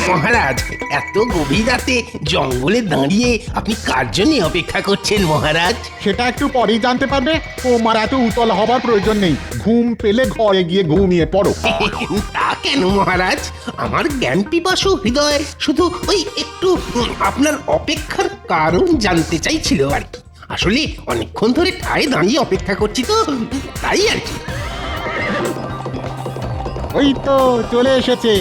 মহারাজ, এত গভীর রাতে জঙ্গলে দাঁড়িয়ে আপনি কার জন্য অপেক্ষা করছেন মহারাজ? সেটা একটু পরেই জানতে পারবে। তোমার এত উতল হবার প্রয়োজন নেই, ঘুম পেলে ঘরে গিয়ে ঘুমিয়ে পড়ো। তা কেন মহারাজ? আমার জ্ঞান পিপাসু হৃদয় শুধু ওই একটু আপনার অপেক্ষার কারণ জানতে চাইছিল আর কি। আসলে অনেকক্ষণ ধরে ঠায় দাঁড়িয়ে অপেক্ষা করছি তো, তাই আর কি। ওই তো চলে এসেছে।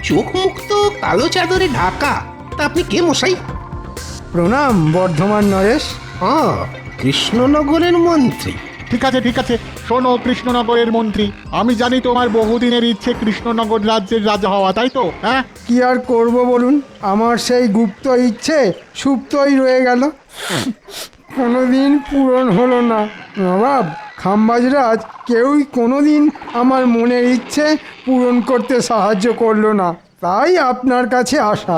চোখ মুখ তো কালো চাদরে ঢাকা, তা আপনি কে মশাই? প্রণাম বর্ধমান নরেশ। কৃষ্ণনগরের মন্ত্রী? ঠিক আছে ঠিক আছে, শোনো কৃষ্ণনগরের মন্ত্রী, আমি জানি তোমার বহুদিনের ইচ্ছে কৃষ্ণনগর রাজ্যের রাজা হওয়া, তাই তো? হ্যাঁ, কি আর করব বলুন, আমার সেই গুপ্ত ইচ্ছে সুপ্তই রয়ে গেল, কোনোদিন পূরণ হলো না। নবাব খাম্বাজরাজ কেউই কোনোদিন আমার মনের ইচ্ছে পূরণ করতে সাহায্য করলো না, তাই আপনার কাছে আসা।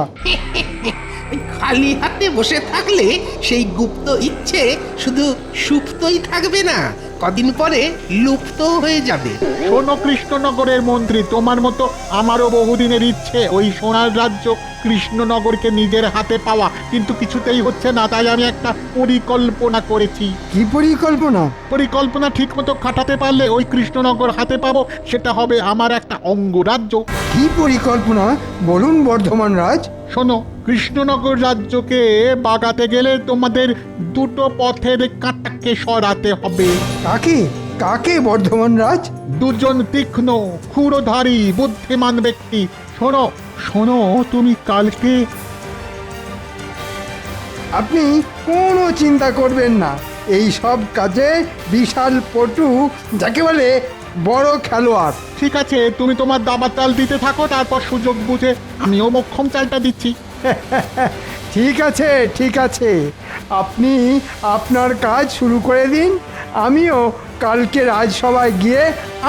খালি হাতে বসে থাকলে সেই গুপ্ত ইচ্ছে শুধু সুপ্তই থাকবে না, কদিন পরে লুপ্ত হয়ে যাবে। শোনো কৃষ্ণনগরের মন্ত্রী, তোমার মতো আমারও বহুদিনের ইচ্ছে ওই সোনার রাজ্য কৃষ্ণনগরকে নিজের হাতে পাওয়া, কিন্তু কিছুতেই হচ্ছে না। তাই আমি একটা পরিকল্পনা করেছি। কি পরিকল্পনা? পরিকল্পনা ঠিক মতো খাটাতে পারলে ওই কৃষ্ণনগর হাতে পাবো, সেটা হবে আমার একটা অঙ্গরাজ্য। কি পরিকল্পনা বলুন বর্ধমান রাজ। শোনো, কৃষ্ণনগর রাজ্যকে বাগাতে গেলে তোমাদের দুটো পথের কাঁটাকে সরাতে হবে। কাকে কাকে বর্ধমান রাজ? দুজন তীক্ষ্ণ ক্ষুরধারী বুদ্ধিমান ব্যক্তি। শোনো শোনো, তুমি কালকে আপনি কোনো চিন্তা করবেন না, এই সব কাজে বিশাল পটু, যাকে বলে বড় খেলোয়াড়। ঠিক আছে, তুমি তোমার দাবার চাল দিতে থাকো, তারপর সুযোগ বুঝে আমিও মক্ষম চালটা দিচ্ছি। ঠিক আছে ঠিক আছে, আপনি আপনার কাজ শুরু করে দিন, আমিও কালকে রাজসভায় গিয়ে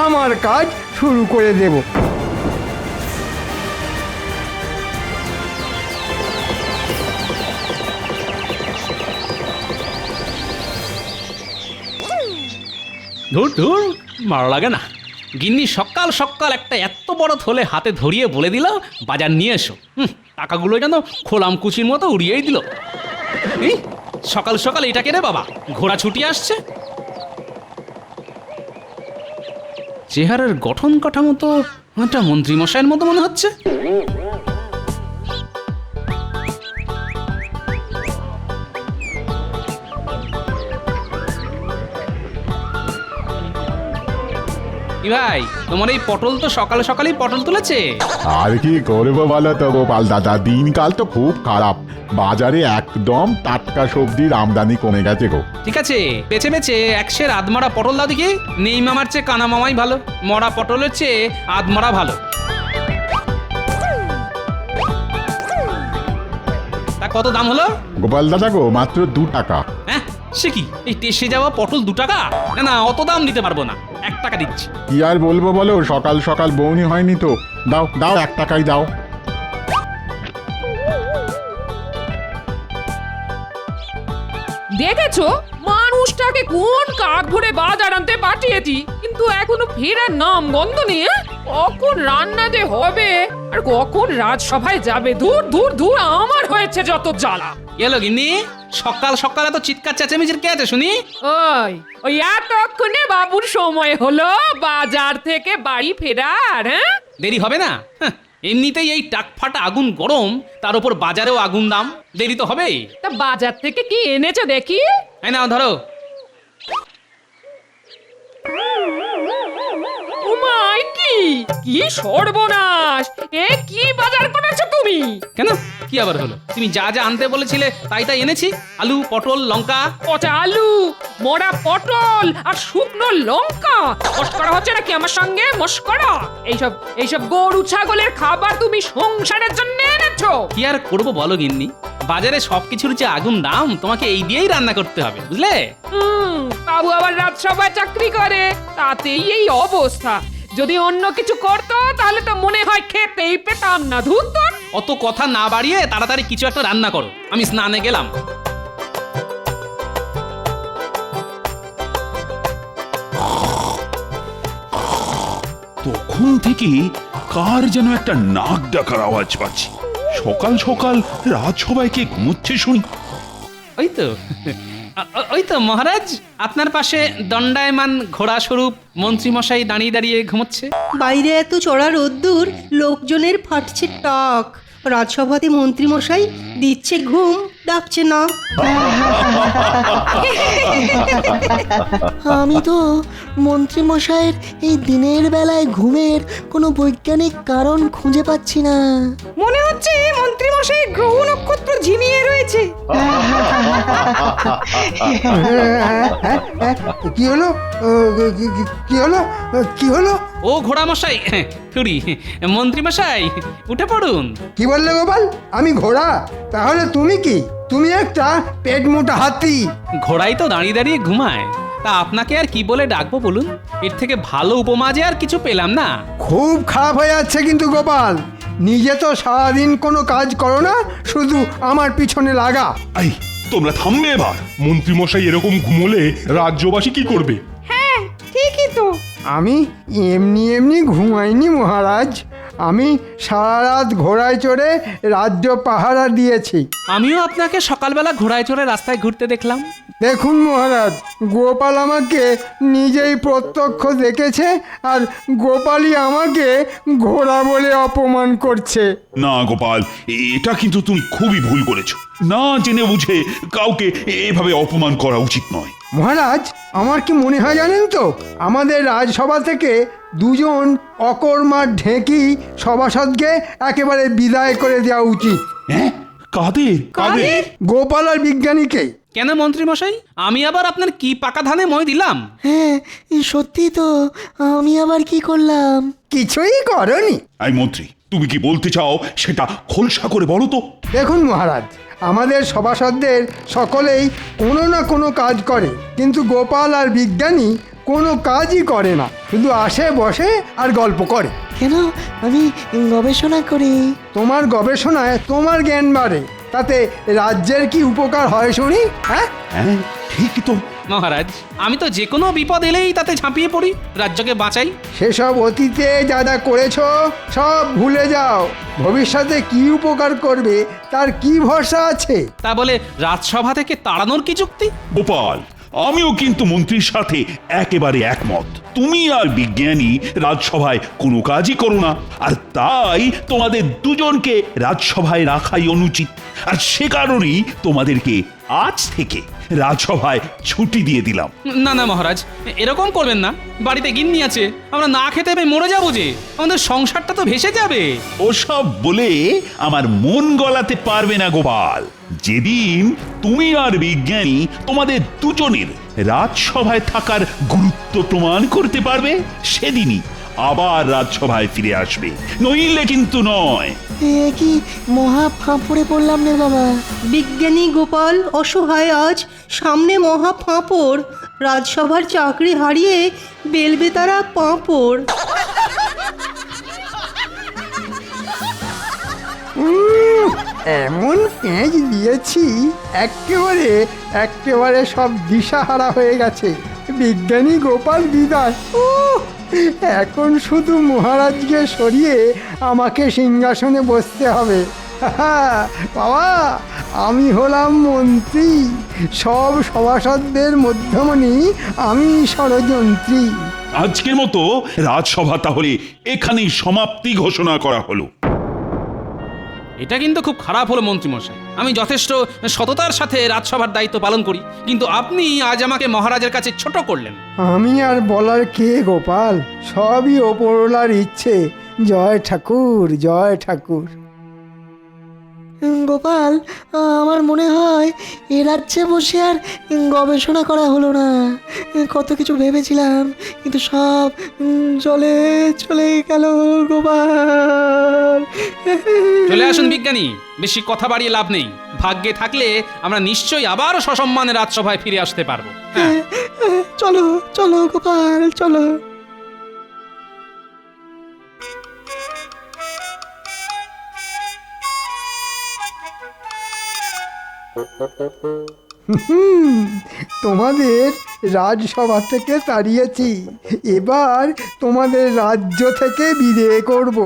আমার কাজ শুরু করে দেব। ধুর ধুর, ভালো লাগে না। গিন্নি সকাল সকাল একটা এত বড় থলে হাতে ধরিয়ে বলে দিল বাজার নিয়ে এসো। টাকাগুলো যেন খোলাম কুচির মতো উড়িয়েই দিল। এই সকাল সকাল এটা কে রে বাবা, ঘোড়া ছুটি আসছে? চেহারার গঠন কাঠামো তো একটা মন্ত্রীমশাইয়ের মতো মনে হচ্ছে। কি ভাই, তোমার এই পটল তো সকাল সকালই পটল তুলেছে। আর কি করবো বলো তো গোপাল দাদা, দিনকাল তো খুব খারাপ, বাজারে একদম টাটকা সবজির আমদানি কমে গেছে গো। ঠিক আছে, বেছে বেছে একশের আধমরা পটল দাও দেখি। নেই মামার চেয়ে কানা মামাই ভালো, মরা পটলের চেয়ে আধমরা ভালো। তা কত দাম হলো? গোপাল দাদা গো, মাত্র 2 টাকা। হ্যাঁ, সে কি, এই টেসে যাওয়া পটল 2 টাকা? না না, অত দাম দিতে পারবো না, 1 টাকা দিচ্ছি। কি আর বলবো বলো, সকাল সকাল বউনি হয়নি তো, দাও দাও 1 টাকাই দাও। দেখেছো মানুষটাকে কোন কাক ভরে বাজার আনতে পাঠিয়েছি, কিন্তু এখনো ফেরার নাম গন্ধ নেই। কখন রান্না যে হবে আর কখন রাজসভায় যাবে, দূর দূর দূর, আমার হয়েছে যত জ্বালা। এলো গিন্নি, সকাল সকাল এত চিৎকার চেঁচামেচির কে আছে শুনি? ওই এতক্ষণে বাবুর সময় হলো বাজার থেকে বাড়ি ফেরার। হ্যাঁ, দেরি হবে না? এমনিতেই এই টাক ফাটা আগুন গরম, তার উপর বাজারেও আগুন দাম, দেরি তো হবেই। তা বাজার থেকে কি এনেছো দেখি? এই নাও ধরো। উমাই, কি কি সর্বনাশ! এ কি বাজার করেছো তুমি? কেন, কি আবার হলো? তুমি যা যা আনতে বলেছিলে তাই তাই এনেছি। আলু, পটল, লঙ্কা। পচা আলু, মোড়া পটল আর শুকনো লঙ্কা। মস্করা হচ্ছে নাকি আমার সঙ্গে? মস্করা? এইসব গরু ছাগলের খাবার তুমি সংসারের জন্য এনেছো? কি আর করবো বলো গিন্নি, বাজারে সবকিছুর যে আগুন দাম, তোমাকে এই দিয়েই রান্না করতে হবে, বুঝলে? বাবু আবার রাজসভায় চাকরি করে, তাতেই এই অবস্থা। যদি অন্য কিছু করতো তাহলে তো মনে হয় খেতেই পেতাম না। ধুর তোর। অত কথা না বাড়িয়ে তাড়াতাড়ি কিছু একটা রান্না করো, আমি স্নানে গেলাম। তখন থেকে কার যেন একটা নাক ডাকার আওয়াজ পাচ্ছি। সকাল সকাল রাজসভায় কে ঘুমোচ্ছে শুনি। ওই তো ওই তো মহারাজ, আপনার পাশে দণ্ডায়মান ঘোড়া স্বরূপ মন্ত্রীমশাই দাঁড়িয়ে দাঁড়িয়ে ঘুমোচ্ছে। বাইরে এত চড়া রোদ্দুর, লোকজনের ফাটছে টাক, রাজসভাতে মন্ত্রীমশাই দিচ্ছে ঘুম, ডাকছে না। আমি তো মন্ত্রী মশাইয়ের এই দিনের বেলায় ঘুমের কোনো বৈজ্ঞানিক কারণ খুঁজে পাচ্ছি না। মনে হচ্ছে মন্ত্রীমশাই গ্রহ নক্ষত্র ঝিমিয়ে রয়েছে। কি হলো? কি হলো? কি হলো? ও ঘোড়া মশাই, থুড়ি মন্ত্রীমশাই, উঠে পড়ুন। কি বললে গোপাল? আমি ঘোড়া? তাহলে তুমি কি? তুমি একটা পেট মোটা হাতি। ঘোড়াই তো দাঁড়িয়ে দাঁড়িয়ে ঘুমায়, তা আপনাকে আর কি বলে ডাকবো বলুন? এর থেকে ভালো উপমা যে আর কিছু পেলাম না। খুব খারাপ হয়ে যাচ্ছে কিন্তু গোপাল, নিজে তো সারাদিন কোনো কাজ করো না, শুধু আমার পিছনে লাগা। এই তোমরা থামবে এবার। মন্ত্রীমশাই এরকম ঘুমোলে রাজ্যবাসী কি করবে? হ্যাঁ ঠিকই তো। আমি এমনি এমনি ঘুমাইনি মহারাজ, আমি সারা রাত ঘোড়ায় চড়ে রাজ্য পাহারা দিয়েছি। আমিও আপনাকে সকালবেলা ঘোড়ায় চড়ে রাস্তায় ঘুরতে দেখলাম। দেখুন মহারাজ, গোপাল আমাকে নিজেই প্রত্যক্ষ দেখেছে, আর গোপালই আমাকে ঘোড়া বলে অপমান করছে। না গোপাল, এটা কিন্তু তুমি খুবই ভুল করেছো। না জেনে বুঝে কাউকে এভাবে অপমান করা উচিত নয়। মহারাজ, আমার কি মনে হয় জানেন তো, আমাদের রাজসভা থেকে দুজন অকর্মা ঢেঁকি সভাসদকে একেবারে বিদায় করে দেওয়া উচিত। হ্যাঁ, কাদের? কাদের? গোপাল আর বিজ্ঞানীকে। কেন মন্ত্রীমশাই, আমি আবার আপনার কি পাকা ধানে মই দিলাম? হ্যাঁ, সত্যি তো, আমি আবার কি করলাম? কিছুই করনি। এই মন্ত্রী, তুমি কি বলতে চাও সেটা খোলসা করে বলো তো। দেখুন মহারাজ, আমাদের সভাসদদের সকলেই কোনো না কোনো কাজ করে, কিন্তু গোপাল আর বিজ্ঞানী কোনো কাজই করে না, শুধু আসে বসে আর গল্প করে। কেন? আমি গবেষণা করি। তোমার গবেষণায় তোমার জ্ঞান বাড়ে, তাতে রাজ্যের কি উপকার হয় শুনি? হ্যাঁ, হ্যাঁ ঠিক তো। মহারাজ, আমি তো যে কোনো বিপদ এলেই তাতে ঝাঁপিয়ে পড়ি, রাজ্যকে বাঁচাই। সেসব অতীতে যা যা করেছো সব ভুলে যাও। ভবিষ্যতে কি উপকার করবে তার কি ভরসা আছে? তা বলে রাজসভা থেকে তাড়ানোর কি যুক্তি? গোপাল, আমিও কিন্তু মন্ত্রীর সাথে একেবারে একমত। তুমি আর বিজ্ঞানী রাজসভায় কোনো কাজই করো না, আর তাই তোমাদের দুজনকে রাজসভায় রাখাই অনুচিত। আর সে কারণেই তোমাদেরকে আজ থেকে রাজসভায় ছুটি দিয়ে দিলাম। না না মহারাজ, এরকম করবেন না। বাড়িতে গিন্নি আছে, আমরা না খেতে পেয়ে মরে যাবো যে, আমাদের সংসারটা তো ভেসে যাবে। ওসব বলে আমার মন গলাতে পারবে না গোপাল। যেদিন তুমি আর বিজ্ঞানী তোমাদের দুজনের রাজসভায় থাকার গুরুত্ব প্রমাণ করতে পারবে, সেদিনই আবার রাজসভায় ফিরে আসবে, নইলে কিন্তু নয়। এ কি মহা ফাঁপড়ে পড়লাম রে বাবা। বিজ্ঞানী গোপাল অসহায় আজ, সামনে মহা ফাঁপড়, রাজসভার চাকরি হারিয়ে বেলবেতারা পাঁপড়। এমন পেঁচ দিয়েছি একেবারে সব দিশাহারা হয়ে গেছে। বিজ্ঞানী গোপাল বিদায়। এখন শুধু মহারাজকে সরিয়ে আমাকে সিংহাসনে বসতে হবে। বাবা, আমি হলাম মন্ত্রী, সব সভাসদদের মধ্যমণি, আমি ষড়যন্ত্রী। আজকের মতো রাজসভা তাহলে এখানেই সমাপ্তি ঘোষণা করা হলো। এটা কিন্তু খুব খারাপ হলো মন্ত্রীমশাই। আমি যথেষ্ট সততার সাথে রাজসভার দায়িত্ব পালন করি, কিন্তু আপনি আজ আমাকে মহারাজের কাছে ছোট করলেন। আমি আর বলার কে গোপাল, সবই ওপরওয়ালার ইচ্ছে। জয় ঠাকুর, জয় ঠাকুর। গোপাল, আমার মনে হয় এ রাজ্যে বসে আর গবেষণা করা হলো না। কত কিছু ভেবেছিলাম, কিন্তু সব জলে চলে গেল গোপাল। চলে আসুন বিজ্ঞানী, বেশি কথা বাড়িয়ে লাভ নেই। ভাগ্যে থাকলে আমরা নিশ্চয়ই আবার সসম্মানে রাজসভায় ফিরে আসতে পারবো। হ্যাঁ, চলো চলো গোপাল, চলো। তোমাদের রাজসভা থেকে তাড়িয়েছি, এবার তোমাদের রাজ্য থেকে বিদেয় করব।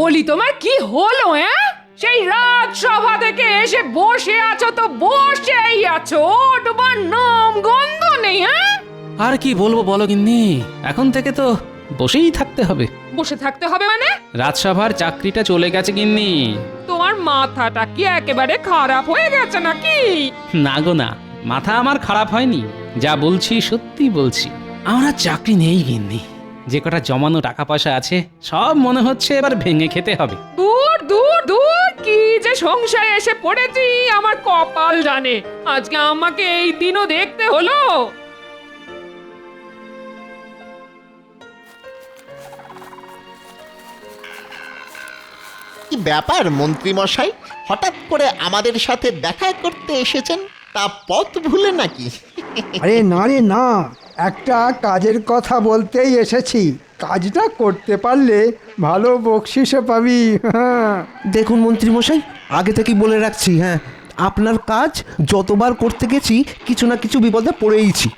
বলি তোমার কি হলো? সেই রাজসভা থেকে এসে বসে আছো তো বসেই আছো, তোমার নাম গন্ধ নেই। আর কি বলবো বলো গিন্নি, এখন থেকে তো বসেই থাকতে হবে। বসে থাকতে হবে মানে? রাজসভার চাকরিটা চলে গেছে গিন্নি। তোমার মাথাটা কি একেবারে খারাপ হয়ে গেছে নাকি? না গো না, মাথা আমার খারাপ হয়নি, যা বলছি সত্যি বলছি। আমার আর চাকরি নেই গিন্নি, যে কটা জমানো টাকা পয়সা আছে সব মনে হচ্ছে এবার ভেঙে খেতে হবে। দূর দূর দূর, কি যে সংসারে এসে পড়েছি আমার কপাল জানে, আজকে আমাকে এই দিনও দেখতে হলো। কি ব্যাপার মন্ত্রী মশাই, হঠাৎ করে আমাদের সাথে দেখা করতে এসেছেন? তা পথ ভুলে নাকি? আরে না রে না, একটা কাজের কথা বলতেই এসেছি। কাজটা করতে পারলে ভালো বকশিসও পাবি। হ্যাঁ, দেখুন মন্ত্রীমশাই, আগে থেকেই বলে রাখছি, হ্যাঁ, আপনার কাজ যতবার করতে গেছি কিছু না কিছু বিপদে পড়েইছি।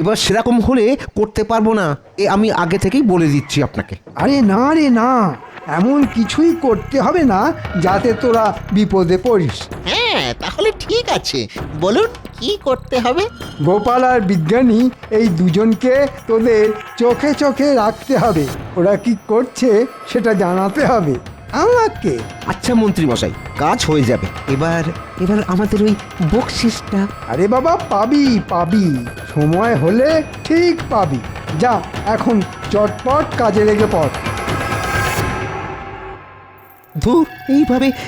এবার সেরকম হলে করতে পারবো না, এ আমি আগে থেকেই বলে দিচ্ছি আপনাকে। আরে না রে না, এমন কিছুই করতে হবে না যাতে তোরা বিপদে পড়িস। হ্যাঁ, তাহলে ঠিক আছে, বলুন কি করতে হবে? গোপাল আর বিজ্ঞানী এই দুজনকে তোদের চোখে চোখে রাখতে হবে, ওরা কি করছে সেটা জানাতে হবে আমাকে। আচ্ছা মন্ত্রীমশাই, কাজ হয়ে যাবে। এবার এবার আমাদের ওই বকশিসটা। আরে বাবা, পাবি পাবি, সময় হলে ঠিক পাবি। যা এখন চটপট কাজে লেগে পড়। ধুর,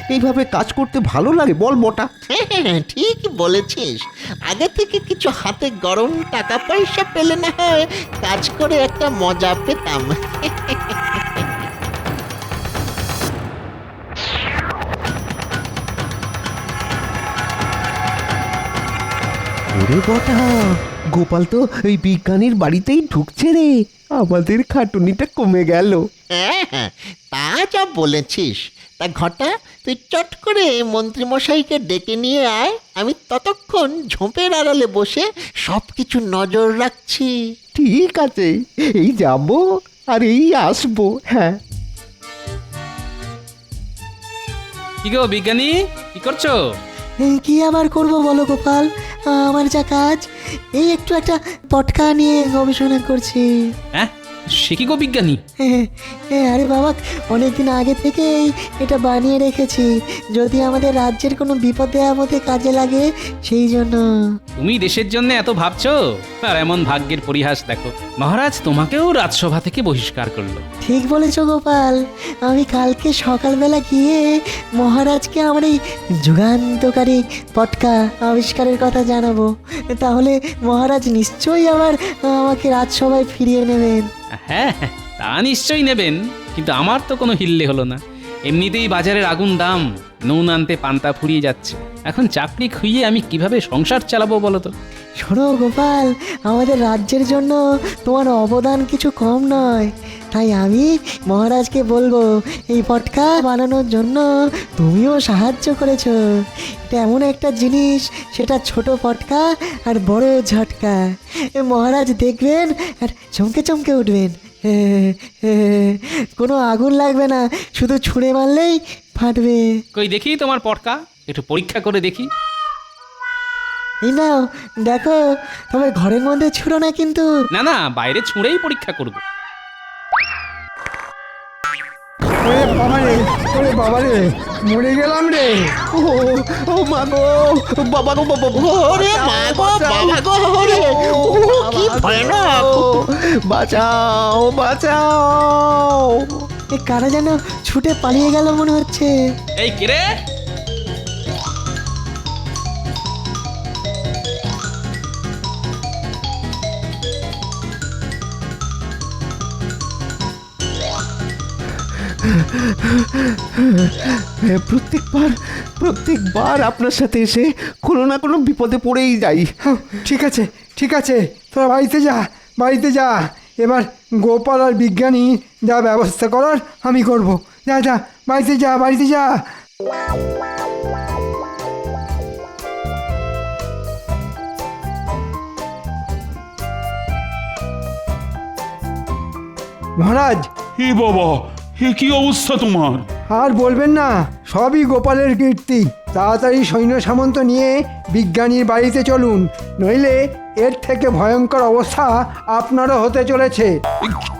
এইভাবে কাজ করতে ভালো লাগে বল মোটা? হ্যাঁ, ঠিক বলেছিস। আগে থেকে কিছু হাতে গরম টাকা পয়সা পেলে না হয় কাজ করে একটা মজা পেতাম। ওরে বটা, গোপাল তো ওই বিজ্ঞানীর বাড়িতেই ঢুকছে রে, আমাদের খাটুনিটা কমে গেল। হ্যাঁ, তা যা বলেছিস। তা ঘটা, তুই চট করে মন্ত্রীমশাইকে ডেকে নিয়ে আয়, আমি ততক্ষণ ঝোপের আড়ালে বসে সব কিছু নজর রাখছি। ঠিক আছে, এই যাব আর এই আসবো। হ্যাঁ। কি গো বিজ্ঞানী, কি করছো? কি আবার করব বলো গোপাল, আমার যা কাজ, এই একটু একটা পটকা নিয়ে গবেষণা করছি। হ্যাঁ, সে কি গো বিজ্ঞানী? আরে বাবা, অনেকদিন আগে থেকেই এটা বানিয়ে রেখেছি, যদি আমাদের রাজ্যের কোনো বিপদে আপদে কাজে লাগে সেই জন্য। তুমি দেশের জন্য এত ভাবছো, আর এমন ভাগ্যের পরিহাস দেখো, মহারাজ তোমাকেও রাজসভা থেকে বহিষ্কার করলো। ঠিক বলেছ গোপাল, আমি কালকে সকালবেলা গিয়ে মহারাজকে আমার এই যুগান্তকারী পটকা আবিষ্কারের কথা জানাবো, তাহলে মহারাজ নিশ্চয়ই আবার আমাকে রাজসভায় ফিরিয়ে নেবেন। হ্যাঁ হ্যাঁ, তা নিশ্চয়ই নেবেন, কিন্তু আমার তো কোনো হিল্লে হলো না। এমনিতেই বাজারের আগুন দাম, নুন আনতে পান্তা ফুরিয়ে যাচ্ছে, এখন চাকরি খুইয়ে আমি কিভাবে সংসার চালাবো বলো তো? শোনো গোপাল, আমাদের রাজ্যের জন্য তোমার অবদান কিছু কম নয়, তাই আমি মহারাজকে বলবো এই পটকা বানানোর জন্য তুমিও সাহায্য করেছো। এটা এমন একটা জিনিস, সেটা ছোট পটকা আর বড় ঝটকা, মহারাজ দেখবেন আর চমকে চমকে উঠবেন। কোনো আগুন লাগবে না, শুধু ছুঁড়ে মারলেই ফাটবে। কই দেখি তোমার পটকা, একটু পরীক্ষা করে দেখি। এই নাও দেখো, তবে ঘরের মধ্যে ছুঁড়ো না কিন্তু। না না, বাইরে ছুঁড়েই পরীক্ষা করব। ওরে বাবারে, ওরে বাবারে, মরে গেলাম রে। ও মা গো, বাবা গো, বাবা ওরে মা গো, বাবা গো, ওরে, কি ভয়ানক! বাঁচাও বাঁচাও! এ কারা যেন ছুটে পালিয়ে গেল মনে হচ্ছে। এই কিরে, প্রত্যেকবার আপনার সাথে এসে কোনো না কোনো বিপদে পড়েই যাই। ঠিক আছে ঠিক আছে, তোরা বাড়িতে যা, বাড়িতে যা। এবার গোপাল আর বিজ্ঞানী যা ব্যবস্থা করার আমি করব। যা যা, বাড়িতে যা, বাড়িতে যা। মহারাজ, হে বাবা, হে কি অবস্থা তোমার? আর বলবেন না, সবই গোপালের কীর্তি। তাড়াতাড়ি সৈন্য সামন্ত নিয়ে বিজ্ঞানীর বাড়িতে চলুন, নইলে এর থেকে ভয়ঙ্কর অবস্থা আপনারও হতে চলেছে।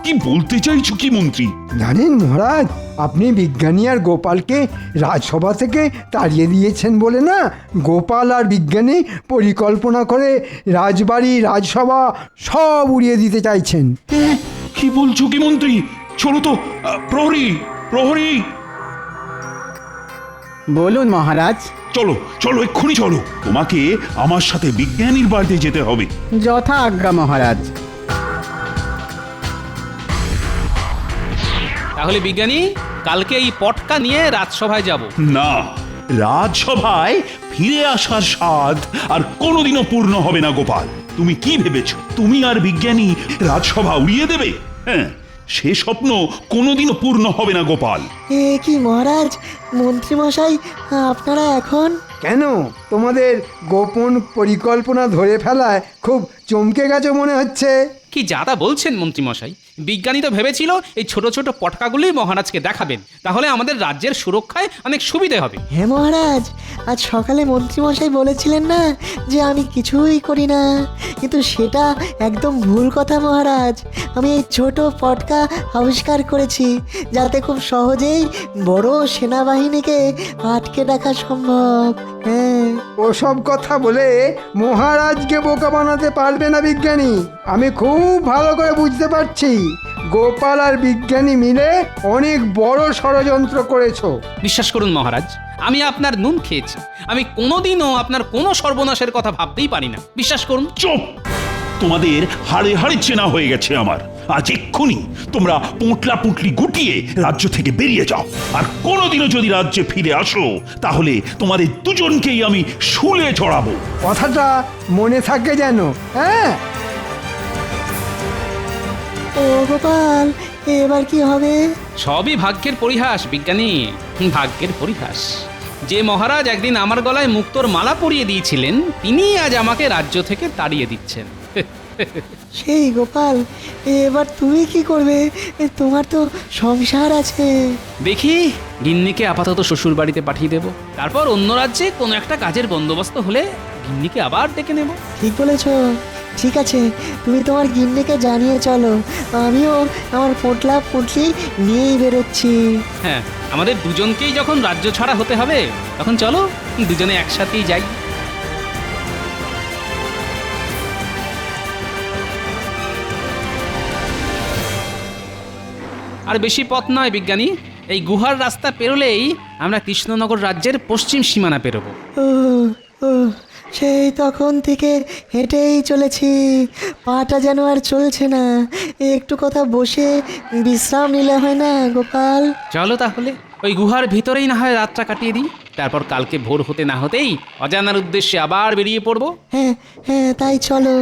কি বলতে চাইছো কি মন্ত্রী? জানেন মহারাজ, আপনি বিজ্ঞানী আর গোপালকে রাজসভা থেকে তাড়িয়ে দিয়েছেন বলে না, গোপাল আর বিজ্ঞানী পরিকল্পনা করে রাজবাড়ি রাজসভা সব উড়িয়ে দিতে চাইছেন। কি বলছো কি মন্ত্রী? চলো তো, প্রহরী প্রহরী। বলুন মহারাজ। চলো চলো, এক্ষুনি চলো, তোমাকে আমার সাথে বিজ্ঞানীর বাড়িতে যেতে হবে। যথা আজ্ঞা মহারাজ। তাহলে বিজ্ঞানী, কালকে এই পটকা নিয়ে রাজসভায় যাব। না, রাজসভায় ফিরে আসার স্বাদ আর কোনোদিনও পূর্ণ হবে না গোপাল। তুমি কি ভেবেছো তুমি আর বিজ্ঞানী রাজসভা উড়িয়ে দেবে? হ্যাঁ, সে স্বপ্ন কোনোদিনও পূর্ণ হবে না গোপাল। এ কি মহারাজ, মন্ত্রীমশাই আপনারা এখন? কেন, তোমাদের গোপন পরিকল্পনা ধরে ফেলায় খুব চমকে গেছে মনে হচ্ছে। কি যাতা বলছেন মন্ত্রীমশাই? বিজ্ঞানী তো ভেবেছিল এই ছোট ছোট পটকাগুলি মহারাজকে দেখাবেন, তাহলে আমাদের রাজ্যের সুরক্ষায় অনেক সুবিধে হবে। হ্যাঁ মহারাজ, আজ সকালে মন্ত্রীমশাই বলেছিলেন না যে আমি কিছুই করি না, কিন্তু সেটা একদম ভুল কথা মহারাজ। আমি এই ছোট পটকা আবিষ্কার করেছি যাতে খুব সহজেই বড় সেনাবাহিনীকে আটকে রাখা সম্ভব। হ্যাঁ, ওসব কথা বলে মহারাজকে বোকা বানাতে পারবে না বিজ্ঞানী। আমি খুব ভালো করে বুঝতে পারছি, গোপাল আর বিজ্ঞানী মিলে অনেক বড় ষড়যন্ত্র করেছো। বিশ্বাস করুন মহারাজ, আমি আপনার নুন খেয়েছি। আমি কোনোদিনও আপনার কোনো সর্বনাশের কথা ভাবতেই পারি না, বিশ্বাস করুন। চুপ! তোমাদের হাড়ে হাড়ে চেনা হয়ে গেছে আমার। আজ এক্ষুনি তোমরা পোঁটলা পুঁটলি গুটিয়ে রাজ্য থেকে বেরিয়ে যাও, আর কোনোদিনও যদি রাজ্যে ফিরে আসো তাহলে তোমাদের দুজনকেই আমি শুলে চড়াবো। কথাটা মনে থাকে যেন। হ্যাঁ, ও গোপাল, এবার কি হবে? সবই ভাগ্যের পরিহাস বিজ্ঞানী, ভাগ্যের পরিহাস। যে মহারাজ একদিন আমার গলায় মুক্তোর মালা পরিয়ে দিয়েছিলেন, তিনি আজ আমাকে রাজ্য থেকে তাড়িয়ে দিচ্ছেন। সেই গোপাল, এবার তুমি কি করবে? তোমার তো সংসার আছে। দেখি, গিন্নিকে আপাতত শ্বশুর বাড়িতে পাঠিয়ে দেব, তারপর অন্য রাজ্যে কোনো একটা কাজের বন্দোবস্ত হলে গিন্নিকে আবার ডেকে নেব। ঠিক বলেছ। ঠিক আছে, তুমি তোমার গিন্নিকে জানিয়ে চলো, আমিও আমার পোটলা পুটলি নিয়েই বেরোচ্ছি। হ্যাঁ, আমাদের দুজনকেই যখন রাজ্য ছাড়া হতে হবে, তখন চলো দুজনে একসাথেই যাই। আর বেশি পথ নয় বিজ্ঞানী, এই গুহার রাস্তা পেরোলেই আমরা কৃষ্ণনগর রাজ্যের পশ্চিম সীমানা পেরোবো। ও ও, সেই তখন থেকে হেঁটেই চলেছি, পাটা যেন আর চলছে না। একটু কথা বসে বিশ্রাম নিলে হয় না গোপাল? চলো তাহলে ওই গুহার ভিতরেই না হয় রাতটা কাটিয়ে দিই, তারপর কালকে ভোর হতে না হতেই অজানার উদ্দেশ্যে আবার বেরিয়ে পড়বো। হ্যাঁ হ্যাঁ, তাই চলো।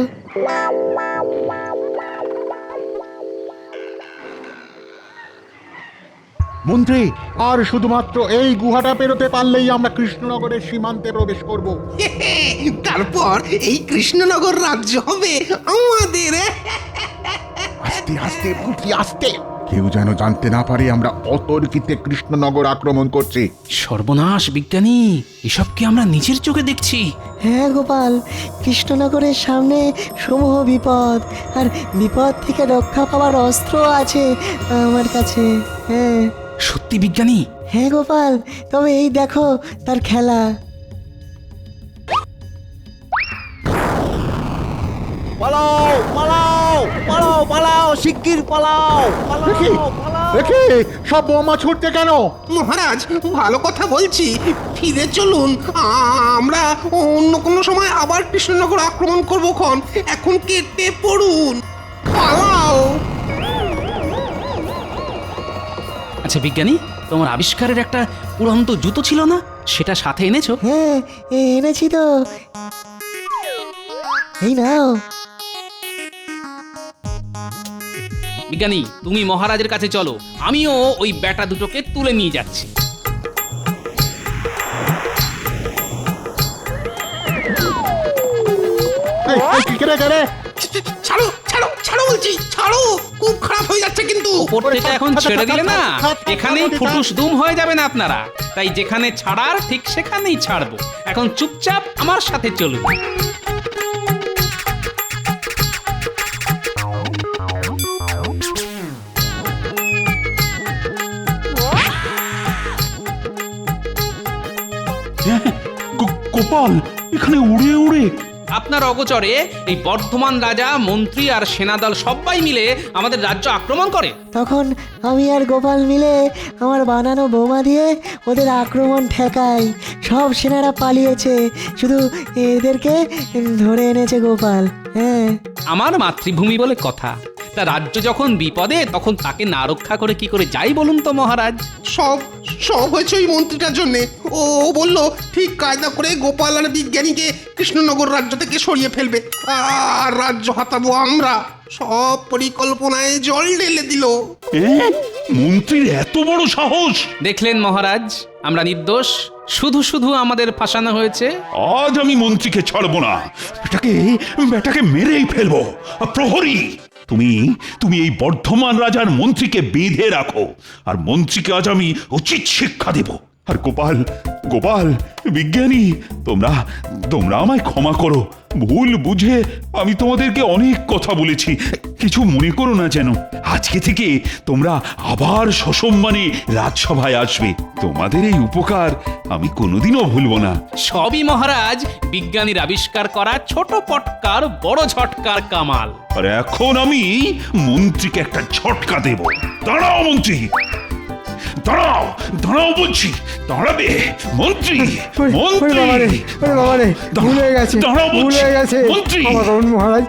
মন্ত্রী, আর শুধুমাত্র এই গুহাটা পেরোতে পারলেই আমরা কৃষ্ণনগরের সীমান্তে প্রবেশ করব। তারপর এই কৃষ্ণনগর রাজ্য হবে আমাদের। আস্তে আস্তে বুঝি, আস্তে, কেউ যেন জানতে না পারে আমরা অতর্কিতে কৃষ্ণনগর আক্রমণ করছি। সর্বনাশ বিজ্ঞানী, এসব কি আমরা নিজের চোখে দেখছি? হ্যাঁ গোপাল, কৃষ্ণনগরের সামনে সমূহ বিপদ, আর বিপদ থেকে রক্ষা পাওয়ার অস্ত্র আছে আমার কাছে। হ্যাঁ সত্যি বিজ্ঞানী? হ্যাঁ গোপাল, তবে এই দেখো তার খেলা। পালাও পালাও পালাও পালাও, শিগগির পালাও দেখি সব বোমা ছুটতে কেন? মহারাজ, ভালো কথা বলছি, ফিরে চলুন। আমরা অন্য কোনো সময় আবার কৃষ্ণনগর আক্রমণ করবো খন। এখন কেটে পড়ুন, পালাও। আচ্ছা বিজ্ঞানী, তোমার আবিষ্কারের একটা উড়ন্ত জুতো ছিল না, সেটা সাথে এনেছো? হ্যাঁ এনেছি তো, এই নাও। বিজ্ঞানী, তুমি মহারাজের কাছে চলো, আমিও ওই ব্যাটা দুটোকে তুলে নিয়ে যাচ্ছি। কে রে? ছাড়ো ছাড়ো ছাড়ো বলছি, ছাড়ো, খুব খারাপ হয়ে যাচ্ছে কিন্তু। ওপর থেকে এখন ছেড়ে দিলে না, এখানেই ফুটুস দুম হয়ে যাবেন আপনারা। তাই যেখানে ছাড়ার ঠিক সেখানেই ছাড়বো। এখন চুপচাপ আমার সাথে চলুন। গোপাল, এখানে উড়ে উড়ে আপনার অগোচরে এই বর্ধমান রাজা, মন্ত্রী আর সেনাদল সবাই মিলে আমাদের রাজ্য আক্রমণ করে। তখন আমি আর গোপাল মিলে আমার বানানো বোমা দিয়ে ওদের আক্রমণ ঠেকাই। সব সেনারা পালিয়েছে, শুধু এদেরকে ধরে এনেছে গোপাল। হ্যাঁ, আমার মাতৃভূমি বলে কথা। তা রাজ্য যখন বিপদে, তখন তাকে না রক্ষা করে কি করে যাই বলুন তো মহারাজ? সব সব হয়েছে ওই মন্ত্রীটার জন্যে। ও বলল ঠিক কায়দা করে গোপাল আর বিজ্ঞানীকে কৃষ্ণনগর রাজ্য থেকে সরিয়ে ফেলবে, আর রাজ্য হাতাবো আমরা। সব পরিকল্পনায় জল ঢেলে দিল। মন্ত্রীর এত বড় সাহস! দেখলেন মহারাজ, আমরা নির্দোষ, শুধু শুধু আমাদের ফাঁসানো হয়েছে। আজ আমি মন্ত্রীকে ছাড়বো না, বেটাকে মেরেই ফেলবো। প্রহরী, তুমি এই বর্ধমান রাজার মন্ত্রীকে বেঁধে রাখো, আর মন্ত্রীকে আজ আমি উচিত শিক্ষা দেব। আর গোপাল, বিজ্ঞানী, তোমরা আমায় ক্ষমা করো। ভুল বুঝে আমি তোমাদেরকে অনেক কথা বলেছি, কিছু মনে করো না যেন। আজকে থেকে তোমরা আবার সসম্মানে রাজসভায় আসবে। তোমাদের এই উপকার আমি কোনোদিনও ভুলবো না। সবই মহারাজ বিজ্ঞানীর আবিষ্কার করা ছোট পটকার বড় ঝটকার কামাল। আর এখন আমি মন্ত্রীকে একটা ঝটকা দেব। দাঁড়াও মন্ত্রী, দাঁড়াও বলছি, দাঁড়াবে মন্ত্রী। ভুলে গেছে মহারাজ।